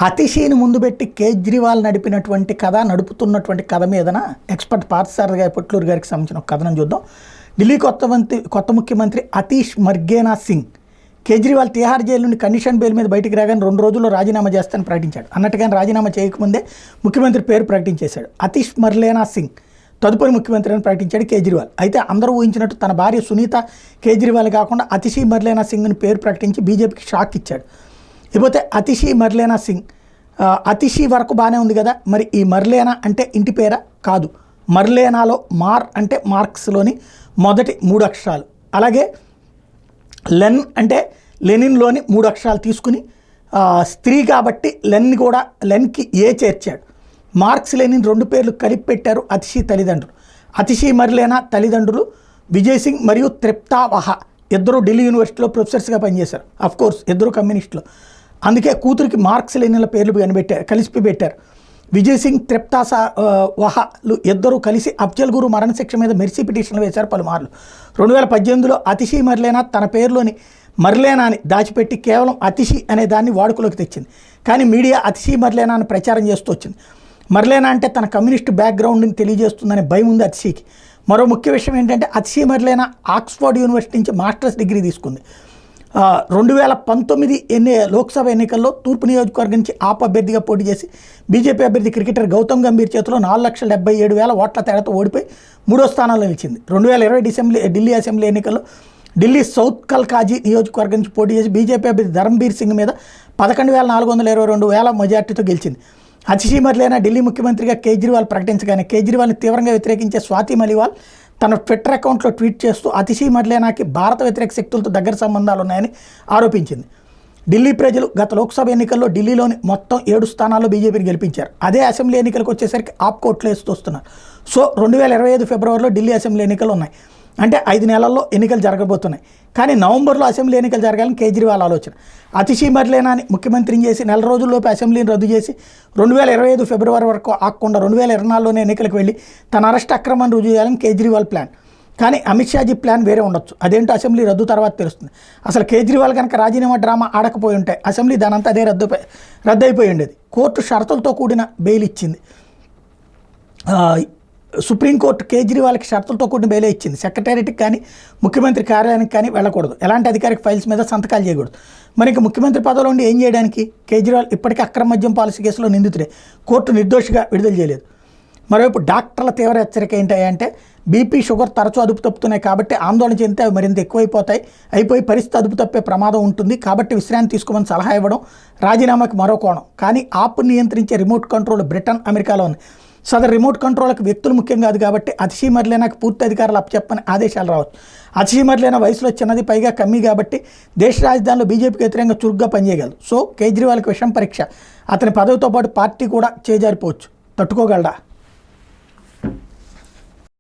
అతిశీని ముందు పెట్టి కేజ్రీవాల్ నడిపినటువంటి కథ నడుపుతున్నటువంటి కథ మీదన ఎక్స్పర్ట్ పార్థసారథి గారి పొట్లూరు గారికి సంబంధించిన ఒక కథనం చూద్దాం. ఢిల్లీ కొత్త ముఖ్యమంత్రి అతీష్ మర్గేనా సింగ్ కేజ్రీవాల్ తిహార్ జైలు నుండి కండిషన్ బెయిల్ మీద బయటికి రాగానే 2 రోజుల్లో రాజీనామా చేస్తానని ప్రకటించాడు. అన్నట్టుగానే రాజీనామా చేయకముందే ముఖ్యమంత్రి పేరు ప్రకటించేశాడు. అతీష్ మర్లేనా సింగ్ తదుపరి ముఖ్యమంత్రి అని ప్రకటించాడు కేజ్రీవాల్. అయితే అందరూ ఊహించినట్టు తన భార్య సునీత కేజ్రీవాల్ కాకుండా అతిషి మర్లేనా సింగ్ని పేరు ప్రకటించి బీజేపీకి షాక్ ఇచ్చాడు. ఇకపోతే అతిషి మర్లేనా సింగ్ అతిషి వరకు బాగానే ఉంది కదా, మరి ఈ మర్లేనా అంటే ఇంటి పేరా? కాదు. మర్లేనాలో మార్ అంటే మార్క్స్లోని మొదటి 3 అక్షరాలు, అలాగే లెన్ అంటే లెనిన్లోని 3 అక్షరాలు తీసుకుని స్త్రీ కాబట్టి లెన్కి ఏ చేర్చాడు. మార్క్స్ లెనిన్ 2 పేర్లు కలిపి పెట్టారు అతిషి తల్లిదండ్రులు. అతిషి మర్లేనా తల్లిదండ్రులు విజయ్ సింగ్ మరియు త్రిప్తా వహా ఇద్దరు ఢిల్లీ యూనివర్సిటీలో ప్రొఫెసర్స్గా పనిచేశారు. అఫ్కోర్స్ ఇద్దరు కమ్యూనిస్టులు, అందుకే కూతురికి మార్క్స్ లెనిన్ల పేర్లు కలిసి పెట్టారు. విజయ్ సింగ్ త్రిప్తా వహాలు ఇద్దరూ కలిసి అఫ్జల్ గురు మరణశిక్ష మీద మెర్సీ పిటిషన్లు వేశారు పలుమార్లు. 2018లో అతిషి మర్లేనా తన పేరులోని మర్లేనాని దాచిపెట్టి కేవలం అతిషి అనే దాన్ని వాడుకలోకి తెచ్చింది. కానీ మీడియా అతిషి మర్లేనాని ప్రచారం చేస్తూ వచ్చింది. మర్లేనా అంటే తన కమ్యూనిస్ట్ బ్యాక్గ్రౌండ్ని తెలియజేస్తుందనే భయం ఉంది అతిషికి. మరో ముఖ్య విషయం ఏంటంటే అతిషి మర్లేనా ఆక్స్ఫర్డ్ యూనివర్సిటీ నుంచి మాస్టర్స్ డిగ్రీ తీసుకుంది. 2019 లోక్సభ ఎన్నికల్లో తూర్పు నియోజకవర్గం నుంచి ఆప్ అభ్యర్థిగా పోటీ చేసి బీజేపీ అభ్యర్థి క్రికెటర్ గౌతమ్ గంభీర్ చేతిలో 4,77,000 ఓట్ల తేడాతో ఓడిపోయి 3వ స్థానంలో నిలిచింది. 2020 ఢిల్లీ అసెంబ్లీ ఎన్నికల్లో ఢిల్లీ సౌత్ కల్కాజీ నియోజకవర్గం నుంచి పోటీ చేసి బీజేపీ అభ్యర్థి ధరంబీర్ సింగ్ మీద 11,422 మెజార్టీతో గెలిచింది. అతిషి మర్లేనా ఢిల్లీ ముఖ్యమంత్రిగా కేజ్రీవాల్ ప్రకటించగానే కేజ్రీవాల్ని తీవ్రంగా వ్యతిరేకించే స్వాతి మలివాల్ తన ట్విట్టర్ అకౌంట్లో ట్వీట్ చేస్తూ అతిషి మర్లేనాకి భారత వ్యతిరేక శక్తులతో దగ్గర సంబంధాలు ఉన్నాయని ఆరోపించింది. ఢిల్లీ ప్రజలు గత లోక్సభ ఎన్నికల్లో ఢిల్లీలోని మొత్తం 7 స్థానాల్లో బీజేపీని గెలిపించారు. అదే అసెంబ్లీ ఎన్నికలకు వచ్చేసరికి ఆప్ కోట్లు వేస్తూ వస్తున్నారు. సో 2025 ఫిబ్రవరిలో ఢిల్లీ అసెంబ్లీ ఎన్నికలు ఉన్నాయి. అంటే 5 నెలల్లో ఎన్నికలు జరగబోతున్నాయి. కానీ నవంబర్లో అసెంబ్లీ ఎన్నికలు జరగాలని కేజ్రీవాల్ ఆలోచన. అతిషి మర్లేనాని ముఖ్యమంత్రిని చేసి 4 రోజుల్లోపు అసెంబ్లీని రద్దు చేసి 2025 ఫిబ్రవరి వరకు ఆకుండా 2024లోనే ఎన్నికలకు వెళ్ళి తన అరెస్ట్ అక్రమాన్ని రుజువు చేయాలని కేజ్రీవాల్ ప్లాన్. కానీ అమిత్ షాజీ ప్లాన్ వేరే ఉండొచ్చు. అదేంటో అసెంబ్లీ రద్దు తర్వాత తెలుస్తుంది. అసలు కేజ్రీవాల్ కనుక రాజీనామా డ్రామా ఆడకపోయి ఉంటే అసెంబ్లీ దానంతా అదే రద్దయిపోయి ఉండేది. కోర్టు షరతులతో కూడిన బెయిల్ ఇచ్చింది. సుప్రీంకోర్టు కేజ్రీవాల్కి షరతులతో కూడిన బెయిలే ఇచ్చింది. సెక్రటేరియట్కి కానీ ముఖ్యమంత్రి కార్యాలయానికి కానీ వెళ్ళకూడదు, ఎలాంటి అధికారిక ఫైల్స్ మీద సంతకాలు చేయకూడదు. మరి ఇంక ముఖ్యమంత్రి పదవిలో ఉండి ఏం చేయడానికి? కేజ్రీవాల్ ఇప్పటికీ అక్రమ మద్యం పాలసీ కేసులో నిందితుడే, కోర్టు నిర్దోషిగా విడుదల చేయలేదు. మరోవైపు డాక్టర్ల తీవ్ర హెచ్చరిక ఏంటంటే బీపీ షుగర్ తరచూ అదుపు తప్పుతున్నాయి కాబట్టి ఆందోళన చెందితే అవి మరింత అయిపోయి పరిస్థితి అదుపు తప్పే ప్రమాదం ఉంటుంది. కాబట్టి విశ్రాంతి తీసుకోమని సలహా ఇవ్వడం రాజీనామాకి మరో కోణం. కానీ ఆప్ నియంత్రించే రిమోట్ కంట్రోల్ బ్రిటన్, అమెరికాలో ఉంది. సదరు రిమోట్ కంట్రోల్కి వ్యక్తులు ముఖ్యం కాదు కాబట్టి అతిషి మర్లేనాకి పూర్తి అధికారాలు అప్పచెప్పని ఆదేశాలు రావచ్చు. అతిషి మర్లేనా వయసులో చిన్నది, పైగా కమ్మీ కాబట్టి దేశ రాజధానిలో బీజేపీకి వ్యతిరేకంగా చురుగ్గా పనిచేయగలదు. సో కేజ్రీవాల్కి విషయం పరీక్ష. అతని పదవితో పాటు పార్టీ కూడా చేజారిపోవచ్చు. తట్టుకోగలడా?